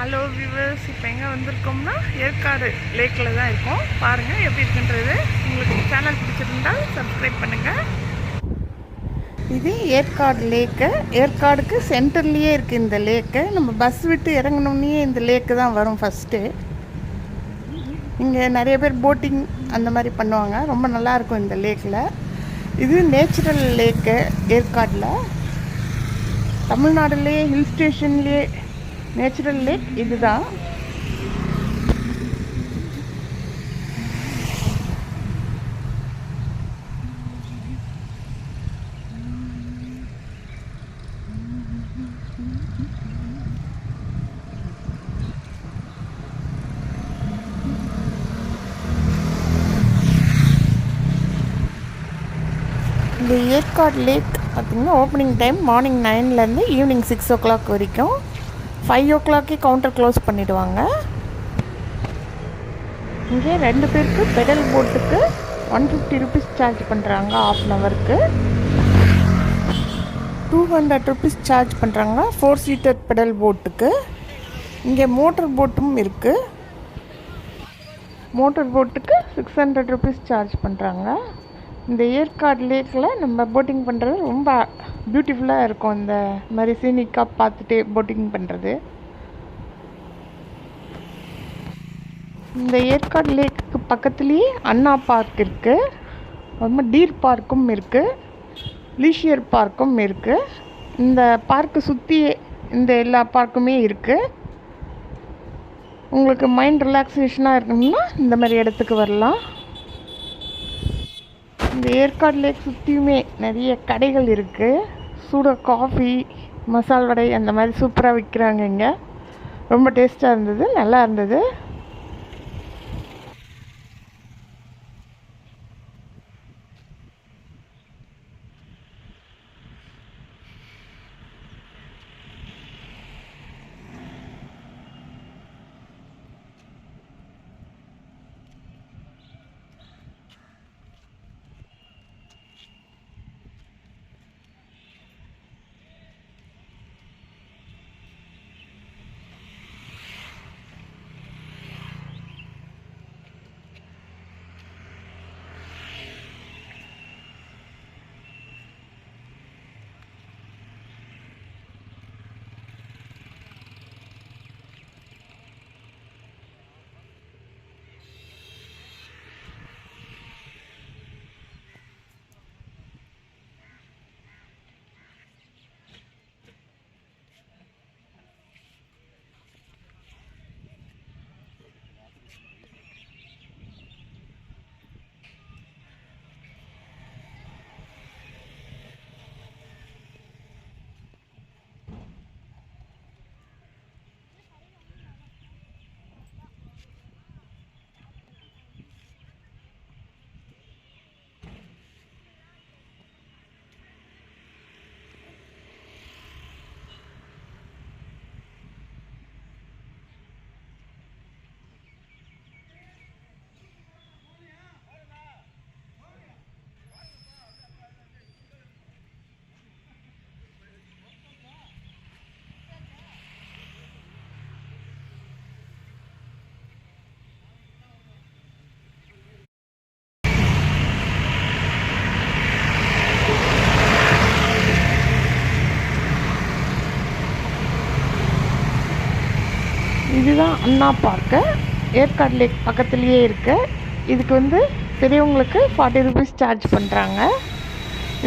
Hello viewers, இப்போ எங்கே வந்திருக்கோம்னா ஏற்காடு லேக்கில் தான் இருக்கோம். பாருங்கள் எப்படி இருக்குன்றது. உங்களுக்கு சேனல் பிடிச்சிருந்தால் சப்ஸ்கிரைப் பண்ணுங்கள். இது ஏற்காடு லேக்கு. ஏற்காடுக்கு சென்டர்லேயே இருக்குது இந்த லேக்கு. நம்ம பஸ் விட்டு இறங்கினோன்னே இந்த லேக்கு தான் வரும் ஃபஸ்ட்டு. இங்கே நிறைய பேர் போட்டிங் அந்த மாதிரி பண்ணுவாங்க. ரொம்ப நல்லாயிருக்கும் இந்த லேக்கில். இது நேச்சுரல் லேக்கு ஏற்காடில். தமிழ்நாடுலேயே ஹில் ஸ்டேஷன்லேயே நேச்சுரல் லேக் இதுதான். இந்த ஏற்காடு லேக் பார்த்திங்கன்னா ஓப்பனிங் டைம் மார்னிங் 9லேருந்து ஈவினிங் 6 o'clock வரைக்கும். 5 o'clock கவுண்டர் க்ளோஸ் பண்ணிவிடுவாங்க. இங்கே 2 பேருக்கு பெடல் போட்டுக்கு 150 rupees சார்ஜ் பண்ணுறாங்க. ½ an hourக்கு 200 rupees சார்ஜ் பண்ணுறாங்க 4-seater பெடல் போட்டுக்கு. இங்கே மோட்டர் போட்டும் இருக்குது. மோட்டர் போட்டுக்கு 600 rupees சார்ஜ் பண்ணுறாங்க. இந்த ஏற்காடு லேக்கில் நம்ம போட்டிங் பண்ணுறது ரொம்ப பியூட்டிஃபுல்லாக இருக்கும். இந்த மாதிரி சீனிக்காக பார்த்துட்டு போட்டிங் பண்ணுறது. இந்த ஏற்காடு லேக்கு பக்கத்துலேயே அண்ணா பார்க் இருக்குது. ரொம்ப டீர் பார்க்கும் இருக்குது. லீஷியர் பார்க்கும் இருக்குது. இந்த பார்க்கு சுற்றி இந்த எல்லா பார்க்குமே இருக்குது. உங்களுக்கு மைண்ட் ரிலாக்ஸேஷனாக இருக்கணும்னா இந்த மாதிரி இடத்துக்கு வரலாம். இந்த ஏற்காடு லேக் சுற்றியுமே நிறைய கடைகள் இருக்குது. சூட காஃபி, மசால் வடை அந்த மாதிரி சூப்பராக விற்கிறாங்க. இங்கே ரொம்ப டேஸ்ட்டாக இருந்தது, நல்லா இருந்தது. இதுதான் அண்ணா பார்க்கு. ஏற்காடு லேக் பக்கத்துலேயே இருக்குது. இதுக்கு பெரியவங்களுக்கு 40 rupees சார்ஜ் பண்ணுறாங்க.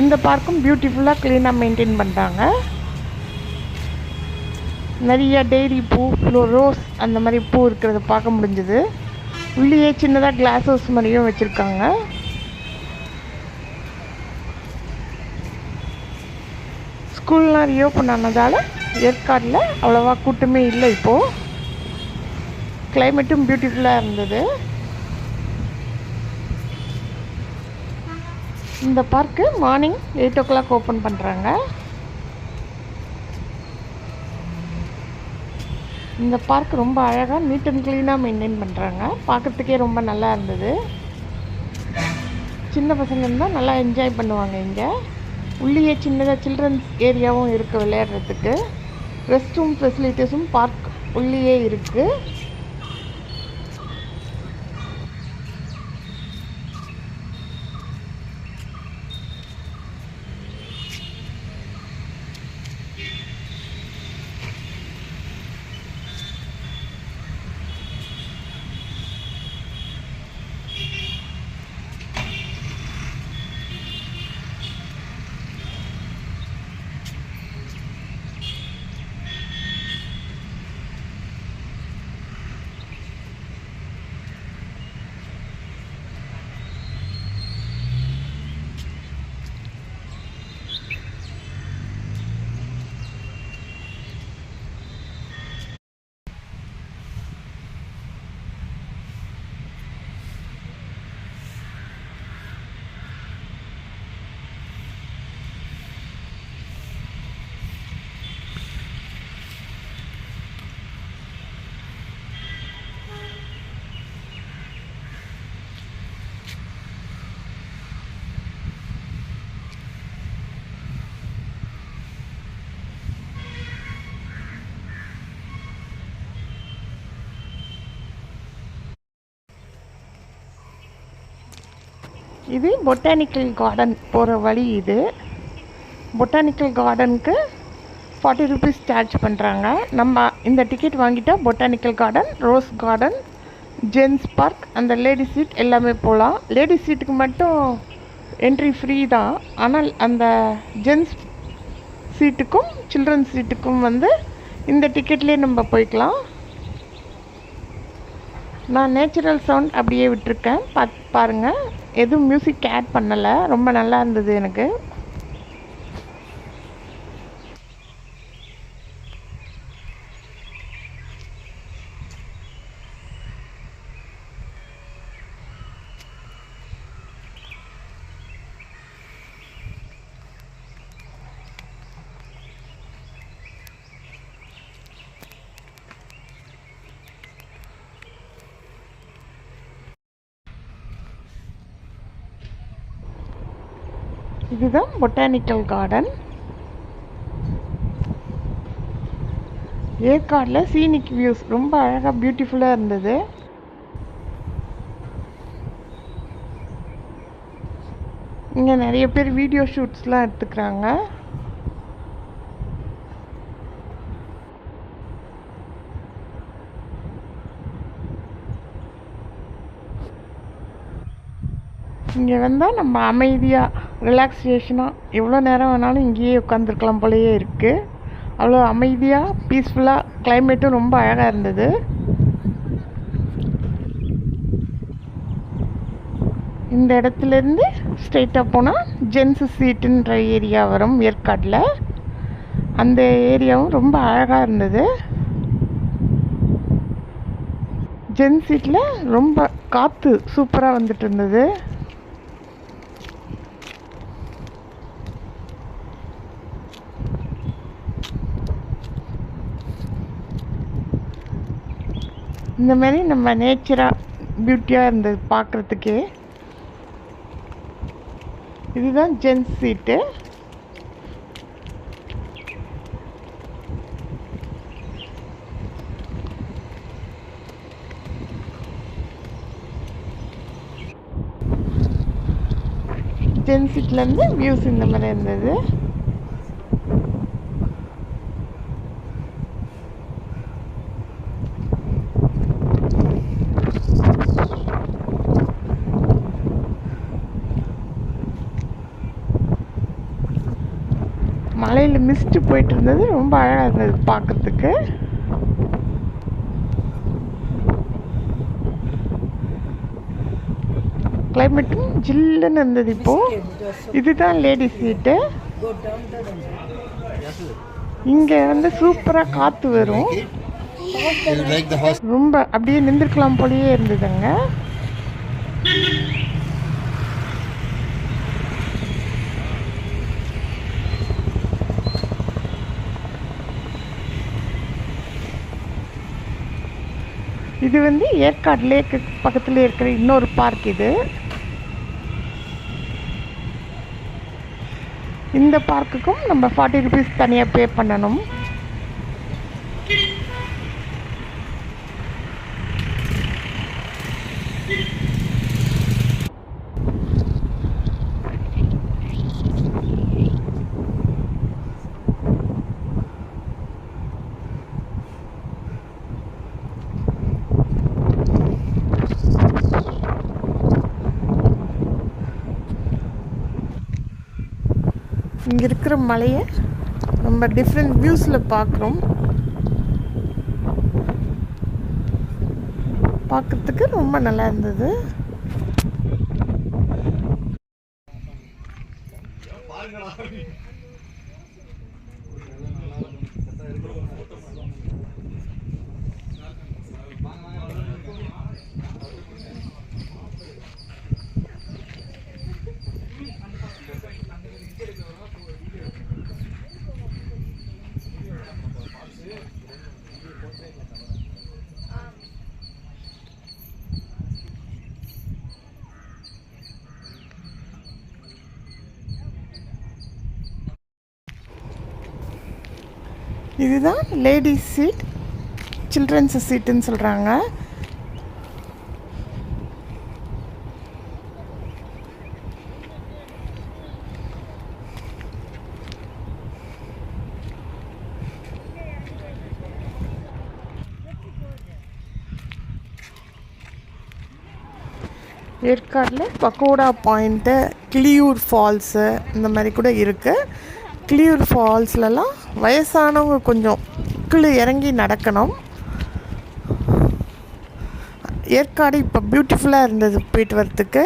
இந்த பார்க்கும் பியூட்டிஃபுல்லாக க்ளீனாக மெயின்டைன் பண்ணுறாங்க. நிறைய டெய்ரி பூ, ரோஸ் அந்த மாதிரி பூ இருக்கிறத பார்க்க முடிஞ்சுது. உள்ளேயே சின்னதாக கிளாஸ் ஹவுஸ் மாதிரியும் வச்சுருக்காங்க. ஸ்கூல்லாம் ரீஓப்பன் ஆனதால் ஏற்காடில் அவ்வளோவா கூட்டமே இல்லை. இப்போது கிளைமேட்டும் பியூட்டிஃபுல்லாக இருந்தது. இந்த பார்க்கு மார்னிங் 8 o'clock ஓப்பன் பண்ணுறாங்க. இந்த பார்க் ரொம்ப அழகாக நீட் அண்ட் க்ளீனாக மெயின்டைன் பண்ணுறாங்க. பார்க்குறதுக்கே ரொம்ப நல்லா இருந்தது. சின்ன பசங்க இருந்தால் நல்லா என்ஜாய் பண்ணுவாங்க. இங்கே உள்ளேயே சின்னதாக சில்ட்ரன்ஸ் ஏரியாவும் இருக்குது விளையாடுறதுக்கு. ரெஸ்ட் ரூம் ஃபெசிலிட்டிஸும் பார்க் உள்ளேயே இருக்குது. இது பொட்டானிக்கல் கார்டன் போகிற வழி. இது பொட்டானிக்கல் கார்டனுக்கு 40 rupees சார்ஜ் பண்ணுறாங்க. நம்ம இந்த டிக்கெட் வாங்கிட்டால் botanical garden, rose garden, gents park, அந்த லேடிஸ் சீட் எல்லாமே போகலாம். லேடிஸ் சீட்டுக்கு மட்டும் என்ட்ரி ஃப்ரீ தான். ஆனால் அந்த ஜென்ஸ் சீட்டுக்கும் சில்ட்ரன்ஸ் சீட்டுக்கும் வந்து இந்த டிக்கெட்லேயே நம்ம போய்க்கலாம். நான் நேச்சுரல் சவுண்ட் அப்படியே விட்டுருக்கேன், பாருங்கள். எதுவும் மியூசிக் ஆட் பண்ணலை. ரொம்ப நல்லா இருந்தது எனக்கு. இதுதான் பொட்டானிக்கல் கார்டன். ஏற்காடில் சீனிக் வியூஸ் ரொம்ப அழகாக பியூட்டிஃபுல்லாக இருந்தது. இங்கே நிறைய பேர் வீடியோ ஷூட்ஸ்லாம் எடுத்துக்கிறாங்க. இங்கே வந்தால் நம்ம அமைதியாக ரிலாக்ஸேஷனாக எவ்வளோ நேரம் வேணாலும் இங்கேயே உட்காந்துருக்கலாம் போலயே இருக்குது. அவ்வளோ அமைதியாக பீஸ்ஃபுல்லாக, கிளைமேட்டும் ரொம்ப அழகாக இருந்தது. இந்த இடத்துலேருந்து ஸ்ட்ரெயிட்டாக போனால் ஜென்ஸு சீட்டுன்ற ஏரியா வரும் ஏற்காடில். அந்த ஏரியாவும் ரொம்ப அழகாக இருந்தது. ஜென்ஸ் சீட்டில் ரொம்ப காற்று சூப்பராக வந்துட்டு இருந்தது. இந்த மாதிரி நம்ம நேச்சராக பியூட்டியாக இருந்தது பார்க்குறதுக்கே. இதுதான் ஜென்ஸ் சீட்டு. ஜென்ஸ் சீட்லேருந்து வியூஸ் இந்த மாதிரி இருந்தது. மலையில் மிஸ்ட்டு போயிட்டு இருந்தது, ரொம்ப அழகாக இருந்தது பார்க்கறதுக்கு. கிளைமேட்டும் ஜில்லுன்னு இருந்தது. இப்போது இதுதான் லேடிஸ் சீட்டு. இங்கே வந்து சூப்பராக காற்று வரும். ரொம்ப அப்படியே நின்றுக்கலாம் போலயே இருந்ததுங்க. இது வந்து ஏற்காடு லேக்கு பக்கத்தில் இருக்கிற இன்னொரு பார்க். இது இந்த பார்க்குக்கும் நம்ம 40 rupees தனியாக பே பண்ணணும். இங்கே இருக்கிற மலையை நம்ம டிஃப்ரெண்ட் வியூஸில் பார்க்குறோம். பார்க்குறதுக்கு ரொம்ப நல்லா இருந்தது. இதுதான் லேடிஸ் சீட், சில்ட்ரன்ஸ் சீட்டுன்னு சொல்கிறாங்க. ஏற்காடில் பக்கோடா பாயிண்ட்டு, கிளியூர் ஃபால்ஸு இந்த மாதிரி கூட இருக்குது. கிளியூர் ஃபால்ஸ்லலாம் வயசானவங்க கொஞ்சம் கீழே இறங்கி நடக்கணும். ஏற்காடு இப்போ பியூட்டிஃபுல்லாக இருந்தது போயிட்டு வரத்துக்கு.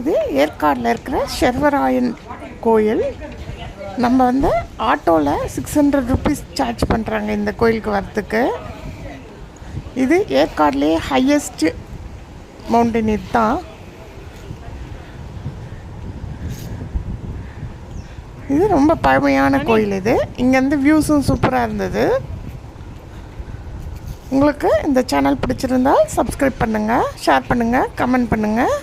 இது ஏற்காடில் இருக்கிற சர்வராயன் கோயில். நம்ம வந்து ஆட்டோவில் 600 rupees சார்ஜ் பண்ணுறாங்க இந்த கோயிலுக்கு வரத்துக்கு. இது ஏற்காட்லேயே ஹையஸ்ட் மவுண்டன் இதுதான். இது ரொம்ப பழமையான கோயில். இது இங்கேருந்து வியூஸும் சூப்பராக இருந்தது. உங்களுக்கு இந்த சேனல் பிடிச்சிருந்தால் சப்ஸ்கிரைப் பண்ணுங்கள், ஷேர் பண்ணுங்கள், கமெண்ட் பண்ணுங்கள்.